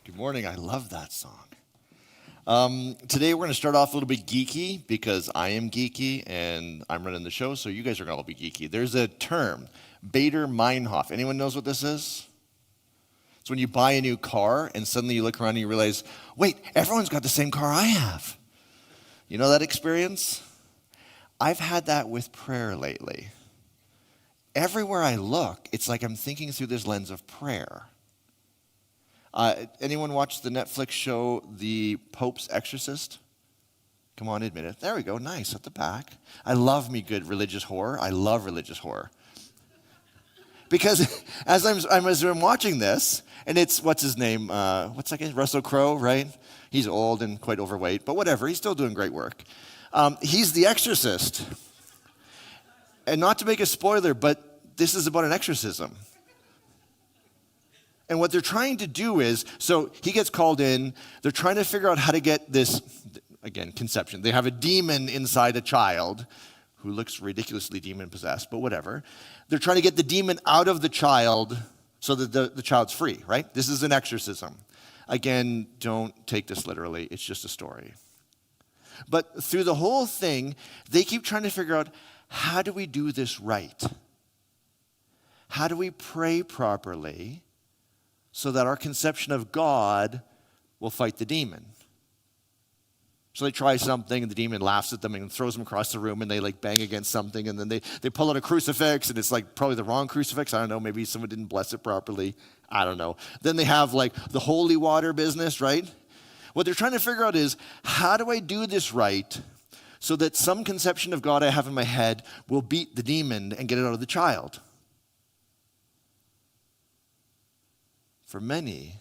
Good morning. I love that song. Today we're going to start off a little bit geeky because I am geeky and I'm running the show, so you guys are going to all be geeky. There's a term, Bader Meinhof. Anyone knows what this is? It's when you buy a new car and suddenly you look around and you realize, wait, everyone's got the same car I have. You know that experience? I've had that with prayer lately. Everywhere I look, it's like I'm thinking through this lens of prayer. Anyone watch the Netflix show, The Pope's Exorcist? Come on, admit it. There we go, nice, at the back. I love me good religious horror. I love religious horror. Because as I'm watching this, and it's, what's his name? What's that guy? Russell Crowe, right? He's old and quite overweight, but whatever, he's still doing great work. He's the exorcist. And not to make a spoiler, but this is about an exorcism. And what they're trying to do is, so he gets called in, they're trying to figure out how to get this, again, conception. They have a demon inside a child who looks ridiculously demon-possessed, but whatever. They're trying to get the demon out of the child so that the child's free, right? This is an exorcism. Again, don't take this literally. It's just a story. But through the whole thing, they keep trying to figure out, how do we do this right? How do we pray properly so that our conception of God will fight the demon? So they try something and the demon laughs at them and throws them across the room and they like bang against something and then they pull out a crucifix and it's like probably the wrong crucifix. I don't know, maybe someone didn't bless it properly. I don't know. Then they have like the holy water business, right? What they're trying to figure out is, how do I do this right so that some conception of God I have in my head will beat the demon and get it out of the child? For many,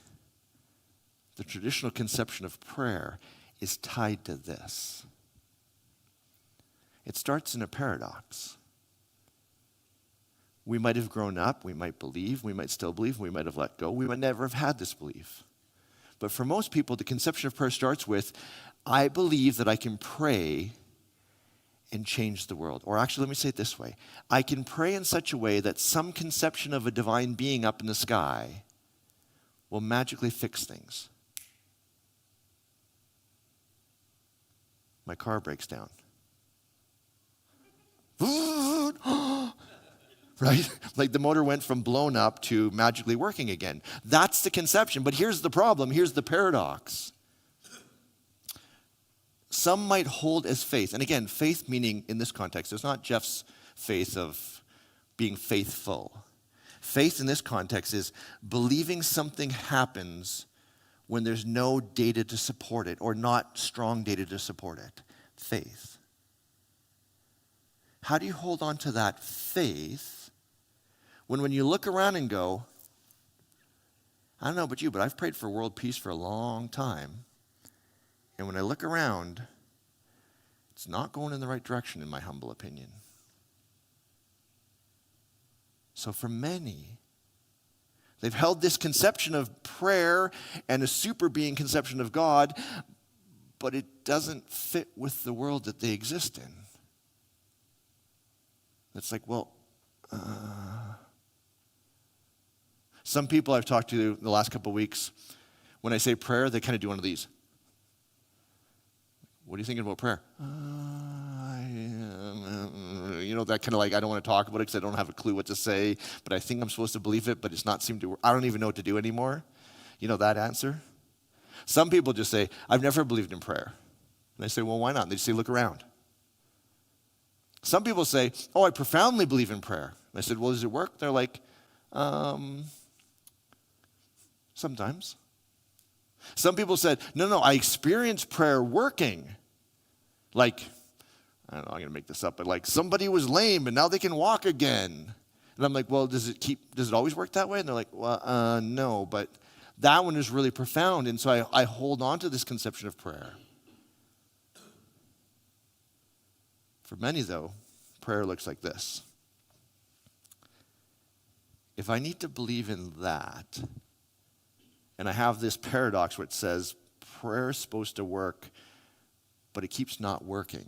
the traditional conception of prayer is tied to this. It starts in a paradox. We might have grown up, we might believe, we might still believe, we might have let go, we might never have had this belief. But for most people, the conception of prayer starts with, I believe that I can pray and change the world. Or actually, let me say it this way. I can pray in such a way that some conception of a divine being up in the sky will magically fix things. My car breaks down. Right? Like the motor went from blown up to magically working again. That's the conception. But here's the problem. Here's the paradox. Some might hold as faith. And again, faith meaning in this context, it's not Jeff's faith of being faithful. Faith in this context is believing something happens when there's no data to support it or not strong data to support it. Faith. How do you hold on to that faith when you look around and go, I don't know about you, but I've prayed for world peace for a long time. And when I look around, it's not going in the right direction in my humble opinion. So for many, they've held this conception of prayer and a superbeing conception of God, but it doesn't fit with the world that they exist in. It's like, well, some people I've talked to the last couple of weeks, when I say prayer, they kind of do one of these. What are you thinking about prayer? You know, that kind of like, I don't want to talk about it because I don't have a clue what to say, but I think I'm supposed to believe it, but it's not seem to work. I don't even know what to do anymore. You know that answer? Some people just say, I've never believed in prayer. And I say, well, why not? And they just say, look around. Some people say, oh, I profoundly believe in prayer. And I said, well, does it work? They're like, sometimes. Some people said, no, I experience prayer working. Like, I don't know, I'm going to make this up, but like somebody was lame and now they can walk again. And I'm like, well, does it always work that way? And they're like, well, no, but that one is really profound. And so I hold on to this conception of prayer. For many, though, prayer looks like this. If I need to believe in that, and I have this paradox where it says prayer is supposed to work, but it keeps not working,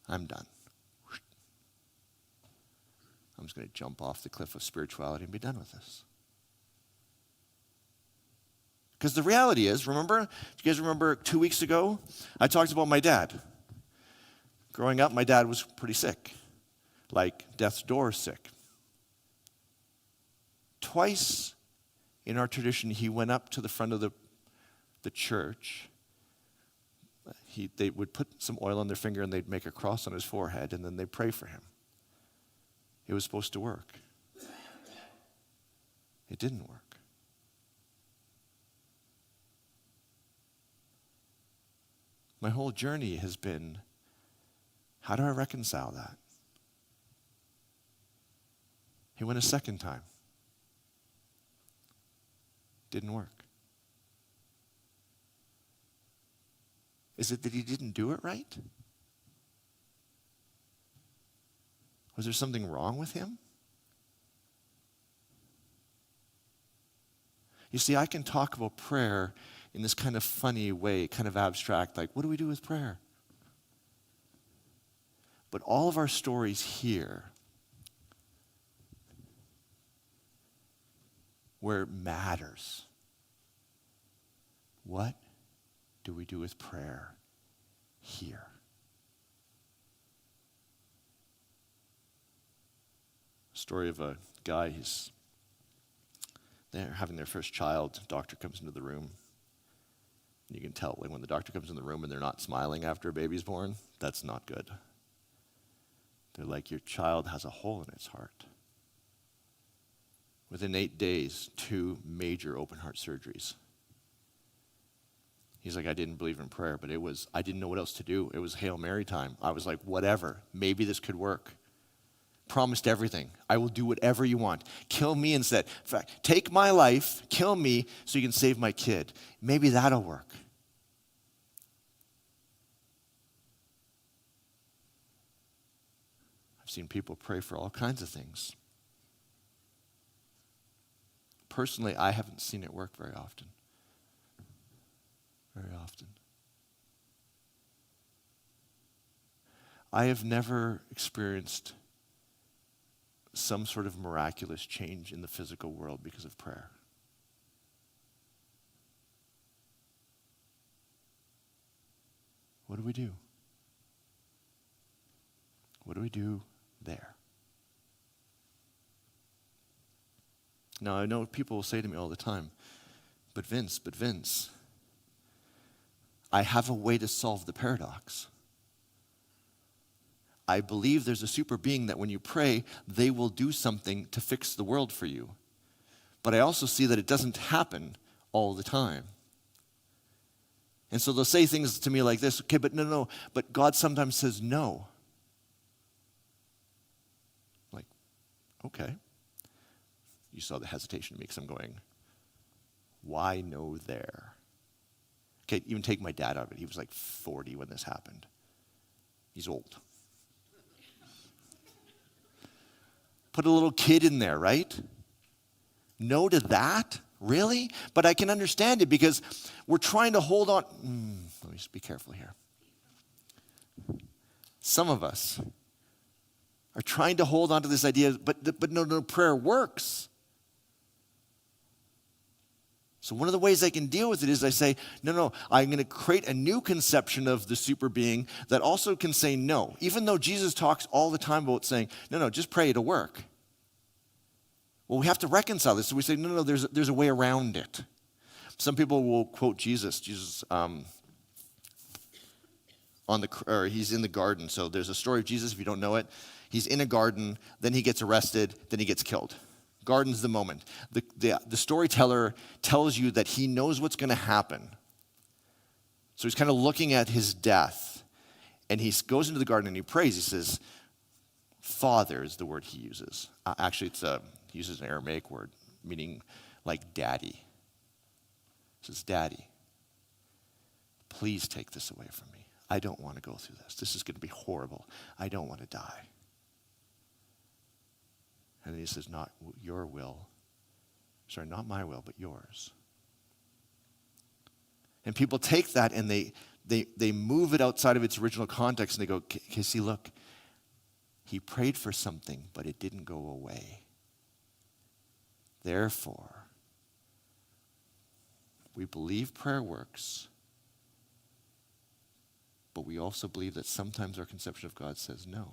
I'm done. I'm just going to jump off the cliff of spirituality and be done with this. Because the reality is, remember, do you guys remember 2 weeks ago, I talked about my dad. Growing up, my dad was pretty sick, like death's door sick. Twice in our tradition, he went up to the front of the church. They would put some oil on their finger and they'd make a cross on his forehead and then they'd pray for him. It was supposed to work. It didn't work. My whole journey has been, how do I reconcile that? He went a second time. Didn't work. Is it that he didn't do it right? Was there something wrong with him? You see, I can talk about prayer in this kind of funny way, kind of abstract, like, what do we do with prayer? But all of our stories here, where it matters, what do we do with prayer here? Story of a guy, they're having their first child. Doctor comes into the room. You can tell when the doctor comes in the room and they're not smiling after a baby's born, that's not good. They're like, your child has a hole in its heart. Within 8 days, 2 major open heart surgeries. He's like, I didn't believe in prayer, but I didn't know what else to do. It was Hail Mary time. I was like, whatever, maybe this could work. Promised everything. I will do whatever you want. Kill me instead. In fact, take my life, kill me so you can save my kid. Maybe that'll work. I've seen people pray for all kinds of things. Personally, I haven't seen it work very often. Very often. I have never experienced some sort of miraculous change in the physical world because of prayer. What do we do? What do we do there? Now, I know people will say to me all the time, but Vince, I have a way to solve the paradox. I believe there's a super being that when you pray, they will do something to fix the world for you. But I also see that it doesn't happen all the time. And so they'll say things to me like this, okay, but no, but God sometimes says no. Like, okay. You saw the hesitation in me because I'm going, why no there? Okay, even take my dad out of it. He was like 40 when this happened. He's old. Put a little kid in there, right? No to that? Really? But I can understand it because we're trying to hold on. Let me just be careful here. Some of us are trying to hold on to this idea, but no, prayer works. So one of the ways I can deal with it is I say, no, I'm going to create a new conception of the super being that also can say no. Even though Jesus talks all the time about saying, no, just pray, it'll work. Well, we have to reconcile this. So we say, no, there's a way around it. Some people will quote Jesus. Jesus, he's in the garden. So there's a story of Jesus, if you don't know it. He's in a garden, then he gets arrested, then he gets killed. Garden's the moment. The storyteller tells you that he knows what's going to happen. So he's kind of looking at his death. And he goes into the garden and he prays. He says, Father is the word he uses. Actually, he uses an Aramaic word, meaning like daddy. He says, Daddy, please take this away from me. I don't want to go through this. This is going to be horrible. I don't want to die. And then he says, not your will. Sorry, not my will, but yours. And people take that and they move it outside of its original context and they go, okay, see, look, he prayed for something, but it didn't go away. Therefore, We believe prayer works, but we also believe that sometimes our conception of God says no.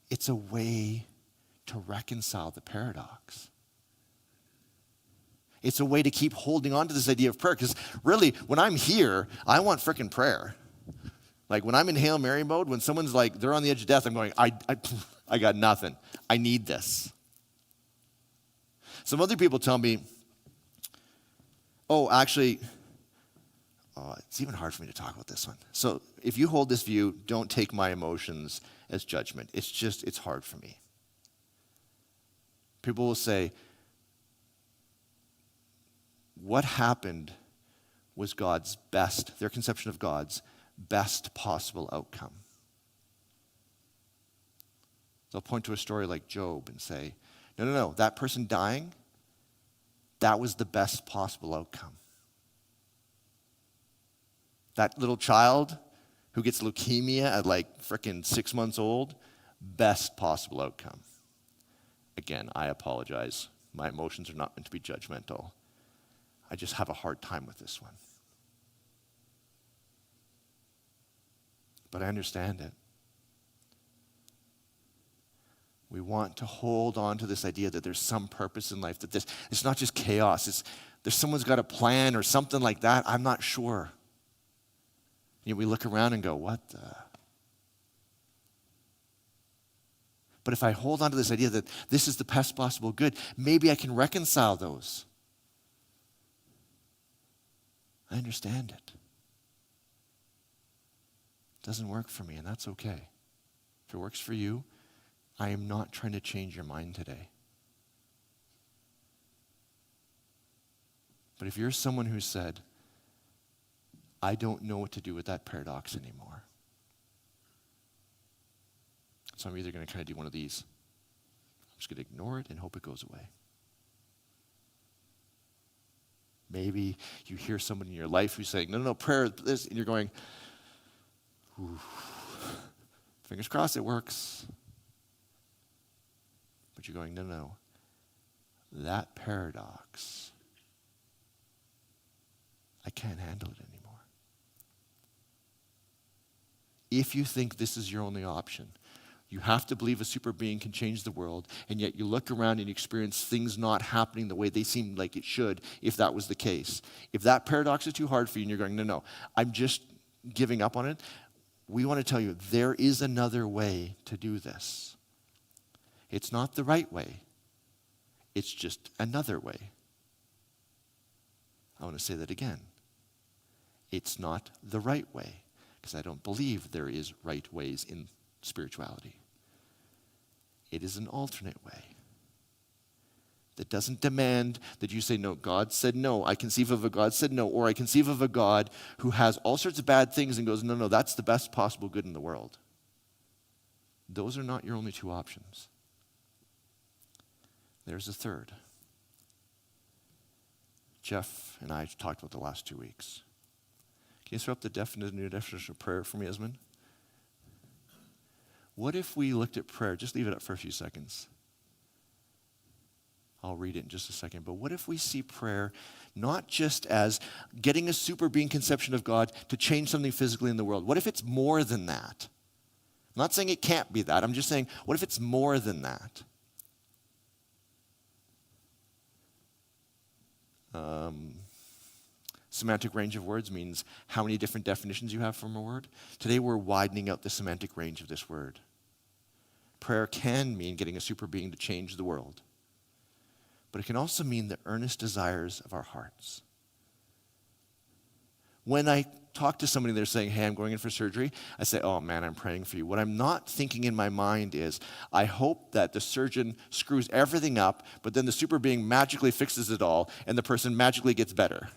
It's a way to reconcile the paradox. It's a way to keep holding on to this idea of prayer, because really, when I'm here, I want frickin' prayer. Like when I'm in Hail Mary mode, when someone's like, they're on the edge of death, I'm going, I got nothing. I need this. Some other people tell me, it's even hard for me to talk about this one. So if you hold this view, don't take my emotions as judgment. It's hard for me. People will say, what happened was their conception of God's best possible outcome. They'll point to a story like Job and say, no, that person dying, that was the best possible outcome. That little child who gets leukemia at like frickin' 6 months old, best possible outcome. Again, I apologize. My emotions are not meant to be judgmental. I just have a hard time with this one. But I understand it. We want to hold on to this idea that there's some purpose in life, that it's not just chaos. There's someone's got a plan or something like that. I'm not sure. We look around and go, what the? But if I hold on to this idea that this is the best possible good, maybe I can reconcile those. I understand it. It doesn't work for me, and that's okay. If it works for you, I am not trying to change your mind today. But if you're someone who said, I don't know what to do with that paradox anymore, so I'm either going to kind of do one of these. I'm just going to ignore it and hope it goes away. Maybe you hear someone in your life who's saying, no, prayer, this, and you're going, ooh, fingers crossed it works. But you're going, no, that paradox, I can't handle it anymore. If you think this is your only option, you have to believe a super being can change the world, and yet you look around and you experience things not happening the way they seem like it should, if that was the case. If that paradox is too hard for you and you're going, no, I'm just giving up on it, we want to tell you there is another way to do this. It's not the right way. It's just another way. I want to say that again. It's not the right way, because I don't believe there is right ways in spirituality. It is an alternate way that doesn't demand that you say, no, God said no. I conceive of a God said no. Or I conceive of a God who has all sorts of bad things and goes, no, that's the best possible good in the world. Those are not your only two options. There's a third. Jeff and I talked about the last 2 weeks. Can you throw up the new definition of prayer for me, Esmond? What if we looked at prayer, just leave it up for a few seconds. I'll read it in just a second. But what if we see prayer not just as getting a super being conception of God to change something physically in the world? What if it's more than that? I'm not saying it can't be that. I'm just saying, what if it's more than that? Semantic range of words means how many different definitions you have from a word. Today we're widening out the semantic range of this word. Prayer can mean getting a super being to change the world. But it can also mean the earnest desires of our hearts. When I talk to somebody, they're saying, hey, I'm going in for surgery, I say, oh man, I'm praying for you. What I'm not thinking in my mind is, I hope that the surgeon screws everything up, but then the super being magically fixes it all, and the person magically gets better.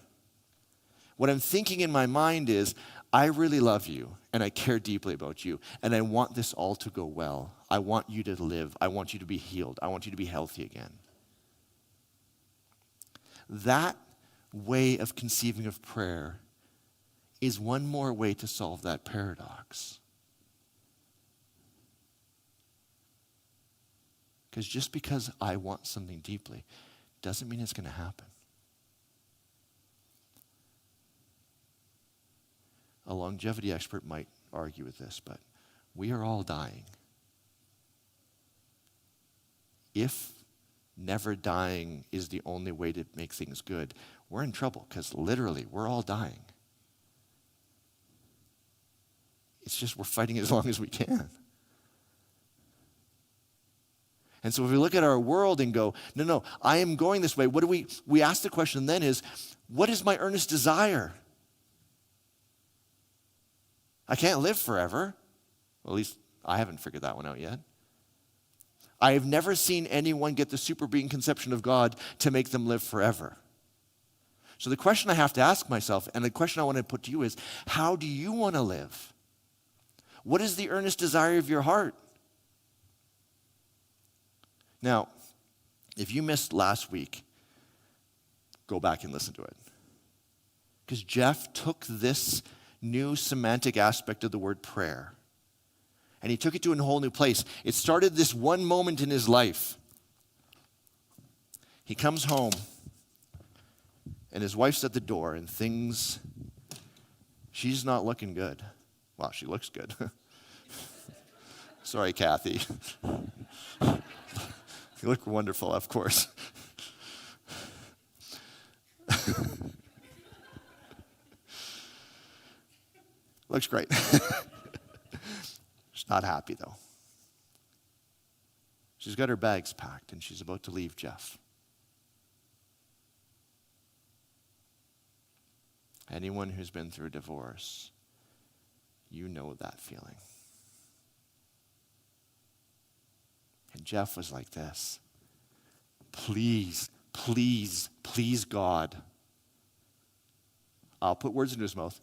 What I'm thinking in my mind is, I really love you, and I care deeply about you, and I want this all to go well. I want you to live. I want you to be healed. I want you to be healthy again. That way of conceiving of prayer is one more way to solve that paradox. Because just because I want something deeply doesn't mean it's going to happen. A longevity expert might argue with this, but we are all dying. If never dying is the only way to make things good, we're in trouble because literally we're all dying. It's just we're fighting as long as we can. And so if we look at our world and go, no, I am going this way, what do we ask the question then is, what is my earnest desire? I can't live forever. Well, at least I haven't figured that one out yet. I have never seen anyone get the superbeing conception of God to make them live forever. So the question I have to ask myself, and the question I want to put to you is, how do you want to live? What is the earnest desire of your heart? Now, if you missed last week, go back and listen to it. Because Jeff took this new semantic aspect of the word prayer, and he took it to a whole new place. It started this one moment in his life. He comes home, and his wife's at the door, and she's not looking good. Well, she looks good. Sorry, Kathy. You look wonderful, of course. Looks great. She's not happy, though. She's got her bags packed, and she's about to leave Jeff. Anyone who's been through a divorce, you know that feeling. And Jeff was like this. Please, please, please, God. I'll put words into his mouth.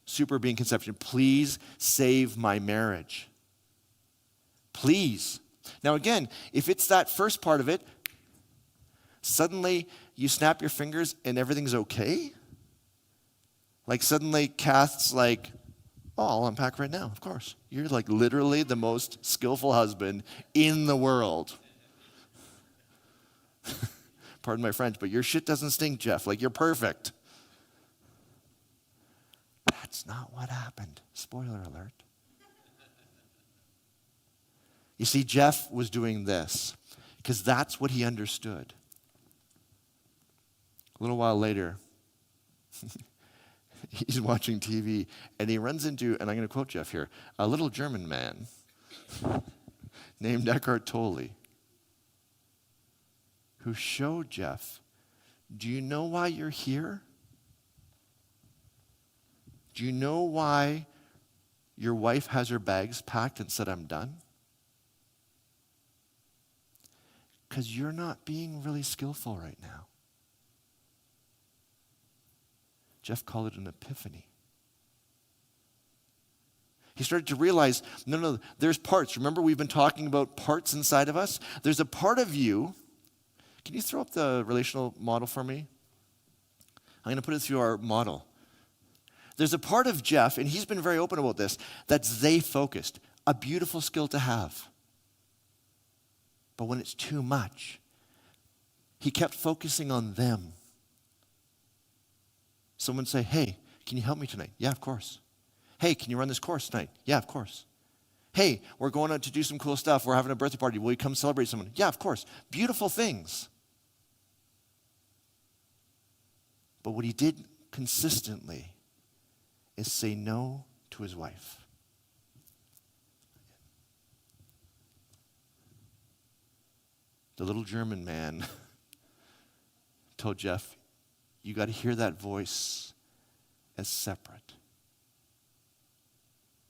Superbeing conception. Please save my marriage. Please. Now again, if it's that first part of it, suddenly you snap your fingers and everything's okay? Like suddenly Kath's like, oh, I'll unpack right now, of course. You're like literally the most skillful husband in the world. Pardon my French, but your shit doesn't stink, Jeff. Like you're perfect. That's not what happened. Spoiler alert. You see, Jeff was doing this because that's what he understood. A little while later, he's watching TV, and he runs into, and I'm going to quote Jeff here, a little German man named Eckhart Tolle, who showed Jeff, do you know why you're here? Do you know why your wife has her bags packed and said, I'm done? Because you're not being really skillful right now. Jeff called it an epiphany. He started to realize, no, there's parts. Remember, we've been talking about parts inside of us? There's a part of you. Can you throw up the relational model for me? I'm going to put it through our model. There's a part of Jeff, and he's been very open about this, that's they-focused, a beautiful skill to have. But when it's too much, he kept focusing on them. Someone say, hey, can you help me tonight? Yeah, of course. Hey, can you run this course tonight? Yeah, of course. Hey, we're going out to do some cool stuff. We're having a birthday party. Will you come celebrate someone? Yeah, of course. Beautiful things. But what he did consistently is say no to his wife. The little German man told Jeff, you got to hear that voice as separate.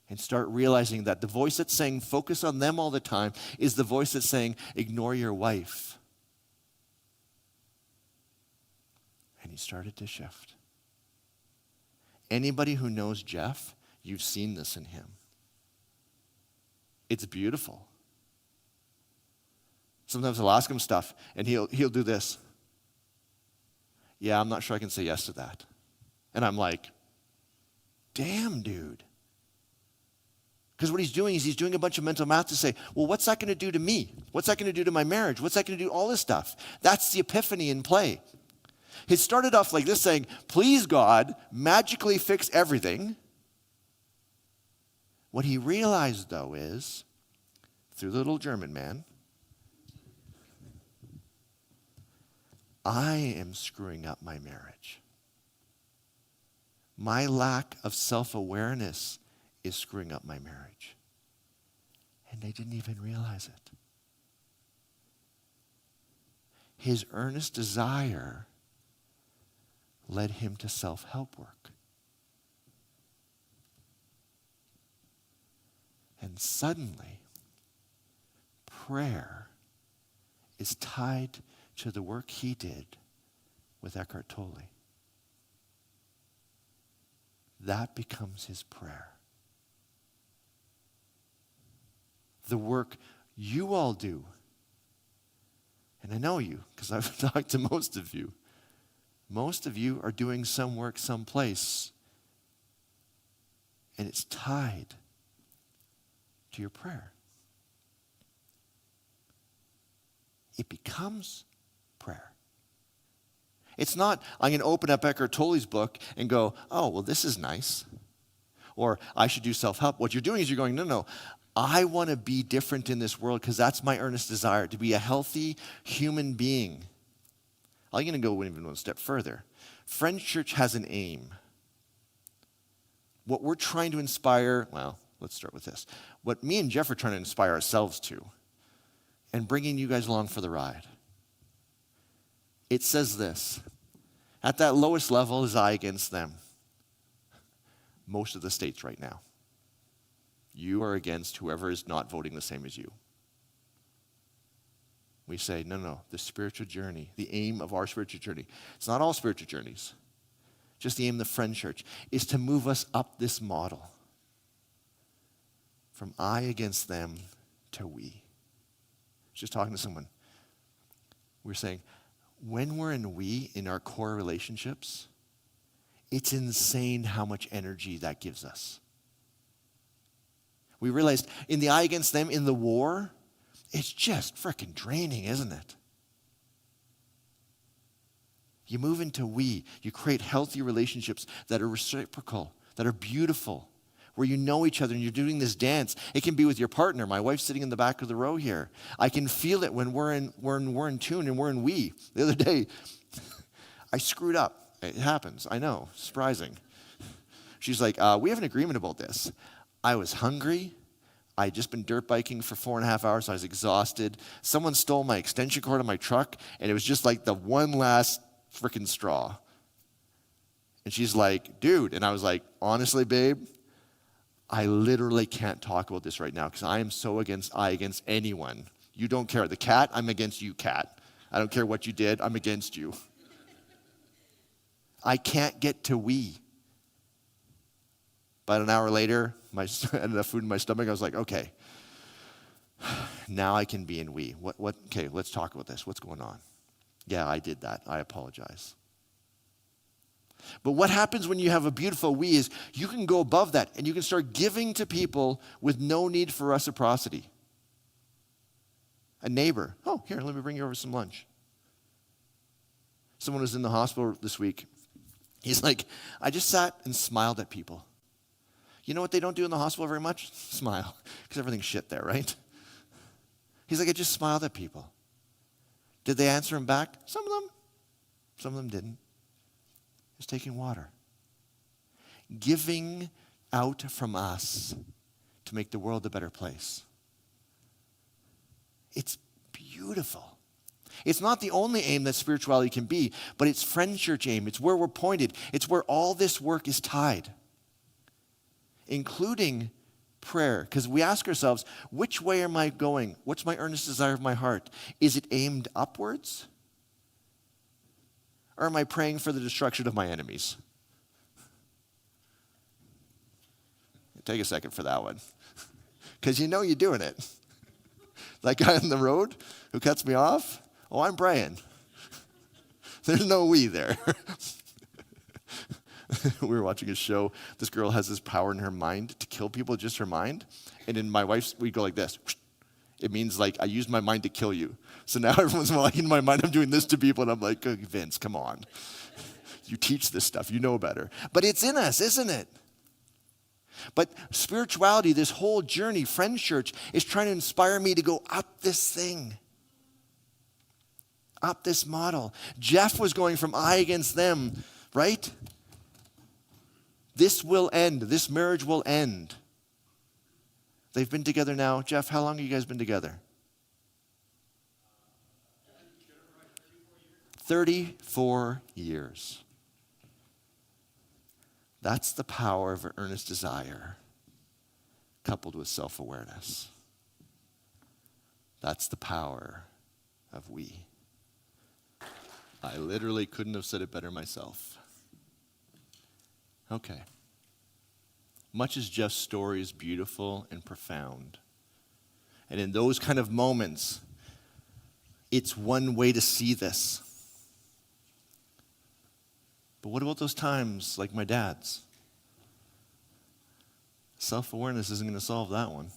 And start realizing that the voice that's saying focus on them all the time is the voice that's saying ignore your wife. And he started to shift. Anybody who knows Jeff, you've seen this in him. It's beautiful. Sometimes I'll ask him stuff, and he'll do this. Yeah, I'm not sure I can say yes to that. And I'm like, damn, dude. Because what he's doing is he's doing a bunch of mental math to say, well, what's that going to do to me? What's that going to do to my marriage? What's that going to do? All this stuff. That's the epiphany in play. He started off like this saying, please God, magically fix everything. What he realized, though, is, through the little German man, I am screwing up my marriage. My lack of self-awareness is screwing up my marriage. And they didn't even realize it. His earnest desire led him to self-help work. And suddenly, prayer is tied to the work he did with Eckhart Tolle. That becomes his prayer. The work you all do, and I know you because I've talked to most of you. Most of you are doing some work someplace, and it's tied to your prayer. It becomes prayer. It's not, I'm going to open up Eckhart Tolle's book and go, oh, well, this is nice. Or I should do self-help. What you're doing is you're going, no, I want to be different in this world because that's my earnest desire, to be a healthy human being. I'm going to go even one step further. Friends Church has an aim. What we're trying to inspire, well, let's start with this. What me and Jeff are trying to inspire ourselves to, and bringing you guys along for the ride. It says this, at that lowest level is I against them. Most of the states right now. You are against whoever is not voting the same as you. We say, no, the spiritual journey, the aim of our spiritual journey, it's not all spiritual journeys, just the aim of the Friends Church, is to move us up this model. From I against them to we. I was just talking to someone. We're saying, when we're in we in our core relationships, it's insane how much energy that gives us. We realized in the I against them, in the war, it's just freaking draining, isn't it? You move into we, you create healthy relationships that are reciprocal, that are beautiful, where you know each other and you're doing this dance. It can be with your partner. My wife's sitting in the back of the row here. I can feel it when we're in tune and we're in we. The other day, I screwed up. It happens, I know, surprising. She's like, we have an agreement about this. I was hungry. I had just been dirt biking for 4.5 hours. I was exhausted. Someone stole my extension cord on my truck, and it was just like the one last freaking straw. And she's like, dude. And I was like, honestly, babe, I literally can't talk about this right now because I am so against anyone. You don't care. The cat, I'm against you, cat. I don't care what you did. I'm against you. I can't get to we. About an hour later, I had enough food in my stomach. I was like, okay, now I can be in we. Okay, let's talk about this. What's going on? Yeah, I did that. I apologize. But what happens when you have a beautiful we is you can go above that and you can start giving to people with no need for reciprocity. A neighbor, oh, here, let me bring you over some lunch. Someone was in the hospital this week. He's like, I just sat and smiled at people. You know what they don't do in the hospital very much? Smile, because everything's shit there, right? He's like, I just smiled at people. Did they answer him back? Some of them didn't. Just taking water. Giving out from us to make the world a better place. It's beautiful. It's not the only aim that spirituality can be, but it's Friends Church aim. It's where we're pointed. It's where all this work is tied, including prayer. Because we ask ourselves, which way am I going? What's my earnest desire of my heart? Is it aimed upwards? Or am I praying for the destruction of my enemies? Take a second for that one. Because you know you're doing it. That guy on the road who cuts me off, oh, I'm praying. There's no we there. We were watching a show. This girl has this power in her mind to kill people, just her mind. And in my wife's, we go like this. It means like, I use my mind to kill you. So now everyone's like, in my mind, I'm doing this to people. And I'm like, oh, Vince, come on. You teach this stuff. You know better. But it's in us, isn't it? But spirituality, this whole journey, Friends Church, is trying to inspire me to go up this thing. Up this model. Jeff was going from I against them, right? This will end. This marriage will end. They've been together now. Jeff, how long have you guys been together? 34 years. That's the power of an earnest desire coupled with self-awareness. That's the power of we. I literally couldn't have said it better myself. Okay. Much as Jeff's story is beautiful and profound, and in those kind of moments, it's one way to see this. But what about those times like my dad's? Self-awareness isn't going to solve that one.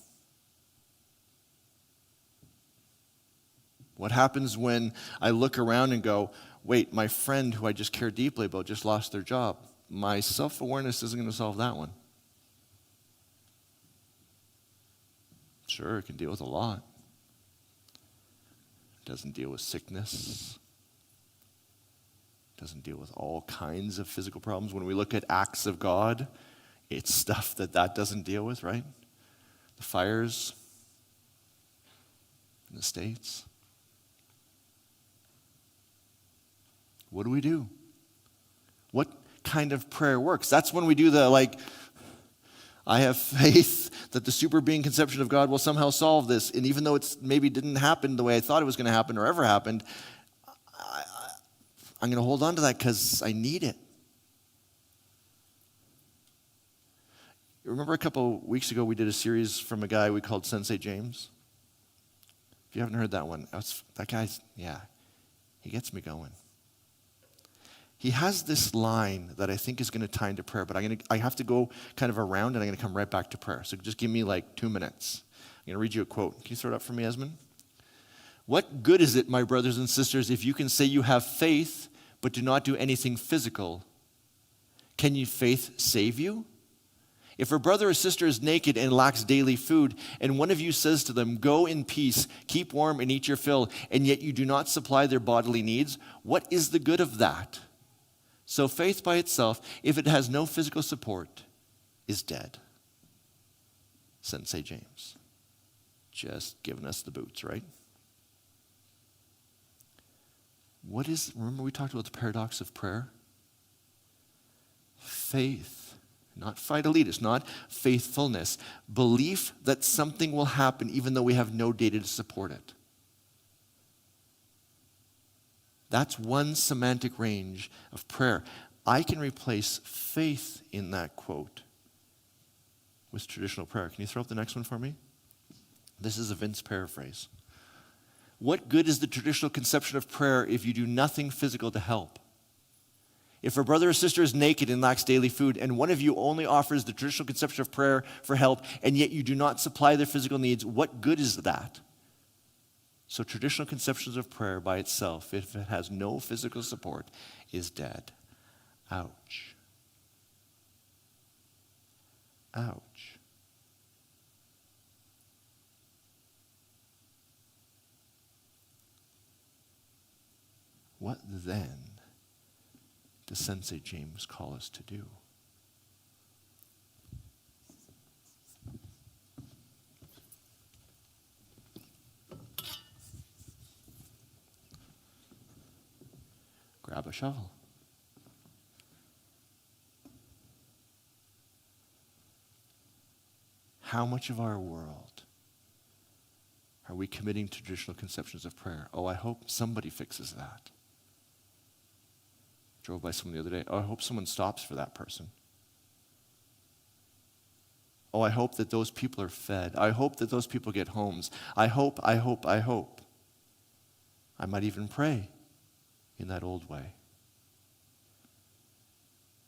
What happens when I look around and go, wait, my friend who I just care deeply about just lost their job? My self-awareness isn't going to solve that one. Sure, it can deal with a lot. It doesn't deal with sickness. It doesn't deal with all kinds of physical problems. When we look at acts of God, it's stuff that doesn't deal with, right? The fires in the States. What do we do? What kind of prayer works? That's when we do the I have faith that the superbeing conception of God will somehow solve this. And even though it's maybe didn't happen the way I thought it was going to happen or ever happened, I'm going to hold on to that because I need it. Remember a couple weeks ago we did a series from a guy we called Sensei James? If you haven't heard that one, that guy's, he gets me going. He has this line that I think is going to tie into prayer, but I have to go kind of around and I'm going to come right back to prayer. So just give me 2 minutes. I'm going to read you a quote. Can you throw it up for me, Esmond? What good is it, my brothers and sisters, if you can say you have faith but do not do anything physical? Can your faith save you? If a brother or sister is naked and lacks daily food, and one of you says to them, go in peace, keep warm and eat your fill, and yet you do not supply their bodily needs, what is the good of that? So faith by itself, if it has no physical support, is dead. Sensei James. Just giving us the boots, right? Remember we talked about the paradox of prayer? Faith, not fidelitas, not faithfulness. Belief that something will happen even though we have no data to support it. That's one semantic range of prayer. I can replace faith in that quote with traditional prayer. Can you throw up the next one for me? This is a Vince paraphrase. What good is the traditional conception of prayer if you do nothing physical to help? If a brother or sister is naked and lacks daily food, and one of you only offers the traditional conception of prayer for help, and yet you do not supply their physical needs, what good is that? So traditional conceptions of prayer by itself, if it has no physical support, is dead. Ouch. Ouch. What then does Sensei James call us to do? Grab a shovel. How much of our world are we committing to traditional conceptions of prayer? Oh, I hope somebody fixes that. Drove by someone the other day. Oh, I hope someone stops for that person. Oh, I hope that those people are fed. I hope that those people get homes. I hope. I might even pray in that old way.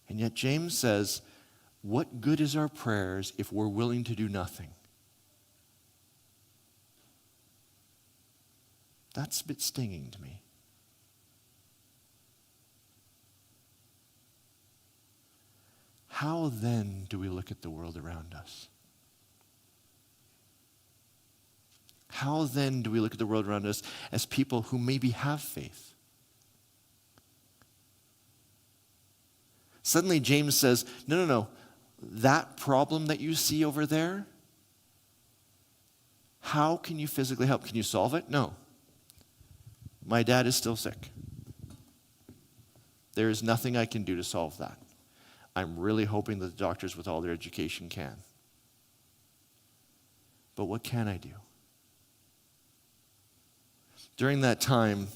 And yet James says, what good is our prayers if we're willing to do nothing? That's a bit stinging to me. how then do we look at the world around us? How then do we look at the world around us as people who maybe have faith? Suddenly James says, no. That problem that you see over there, how can you physically help? Can you solve it? No. My dad is still sick. There is nothing I can do to solve that. I'm really hoping that the doctors with all their education can. But what can I do? During that time,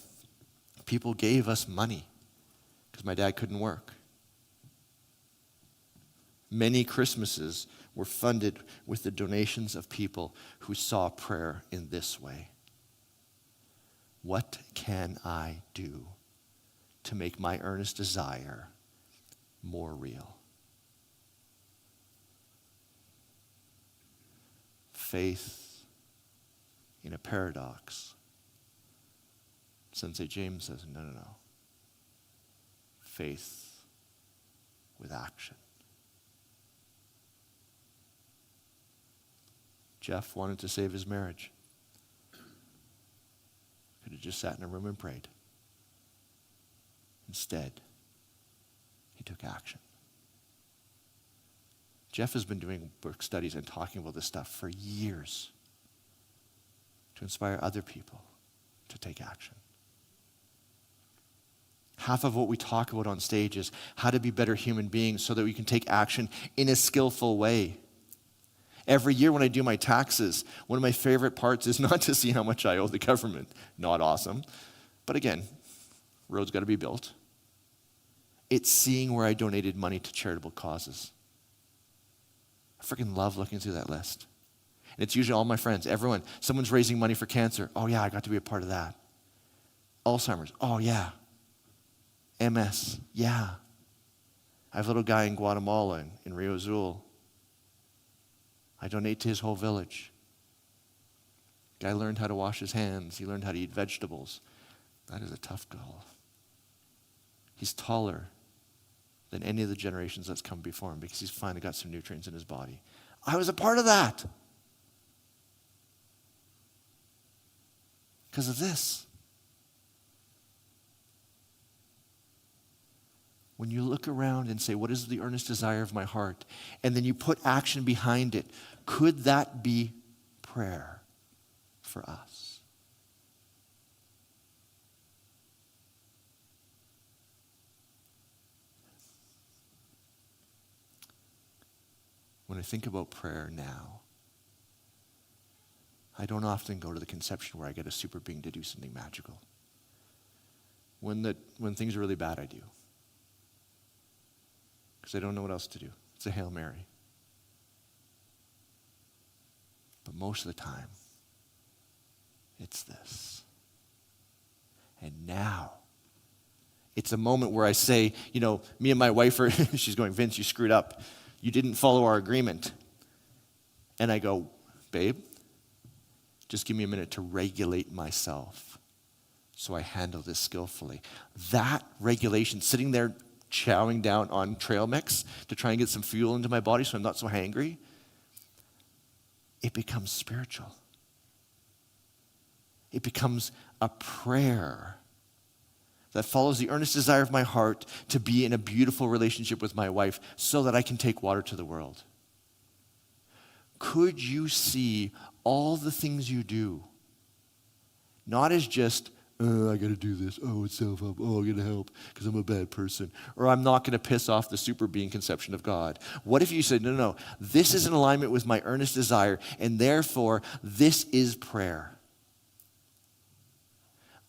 people gave us money because my dad couldn't work. Many Christmases were funded with the donations of people who saw prayer in this way. What can I do to make my earnest desire more real? Faith in a paradox. Sensei James says, no. Faith with action. Jeff wanted to save his marriage. Could have just sat in a room and prayed. Instead, he took action. Jeff has been doing work studies and talking about this stuff for years to inspire other people to take action. Half of what we talk about on stage is how to be better human beings so that we can take action in a skillful way. Every year when I do my taxes, one of my favorite parts is not to see how much I owe the government. Not awesome. But again, roads got to be built. It's seeing where I donated money to charitable causes. I freaking love looking through that list. And it's usually all my friends, everyone. Someone's raising money for cancer. Oh yeah, I got to be a part of that. Alzheimer's. Oh yeah. MS. Yeah. I have a little guy in Guatemala, in Rio Azul. I donate to his whole village. Guy learned how to wash his hands. He learned how to eat vegetables. That is a tough goal. He's taller than any of the generations that's come before him because he's finally got some nutrients in his body. I was a part of that. Because of this. When you look around and say, what is the earnest desire of my heart? And then you put action behind it, could that be prayer for us? When I think about prayer now, I don't often go to the conception where I get a super being to do something magical. When things are really bad, I do. Because I don't know what else to do. It's a Hail Mary. But most of the time, it's this. And now, it's a moment where I say, me and my wife are, she's going, Vince, you screwed up. You didn't follow our agreement. And I go, babe, just give me a minute to regulate myself so I handle this skillfully. That regulation, sitting there chowing down on trail mix to try and get some fuel into my body so I'm not so hangry, it becomes spiritual. It becomes a prayer that follows the earnest desire of my heart to be in a beautiful relationship with my wife so that I can take water to the world. Could you see all the things you do, not as just, I got to do this. Oh, it's self-help. Oh, I'm going to help because I'm a bad person. Or I'm not going to piss off the super being conception of God. What if you said, no, this is in alignment with my earnest desire, and therefore, this is prayer.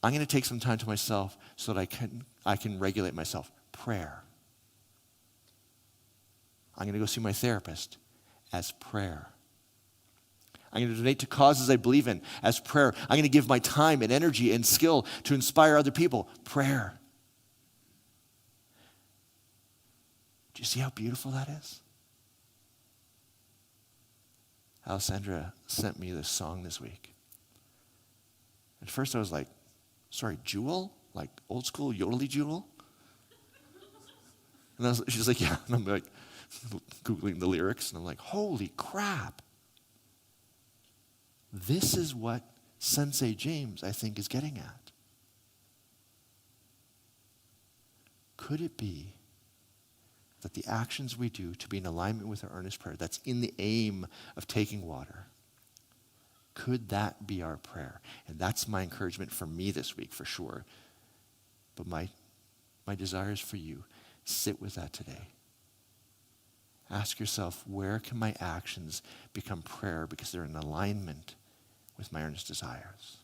I'm going to take some time to myself so that I can regulate myself. Prayer. I'm going to go see my therapist as prayer. I'm going to donate to causes I believe in as prayer. I'm going to give my time and energy and skill to inspire other people. Prayer. Do you see how beautiful that is? Alessandra sent me this song this week. At first I was like, sorry, Jewel? Like old school yodely Jewel? And she's like, yeah. And I'm like, Googling the lyrics, and I'm like, holy crap. This is what Sensei James, I think, is getting at. Could it be that the actions we do to be in alignment with our earnest prayer, that's in the aim of taking water, could that be our prayer? And that's my encouragement for me this week, for sure. But my desire is for you. Sit with that today. Ask yourself, where can my actions become prayer because they're in alignment with my earnest desires?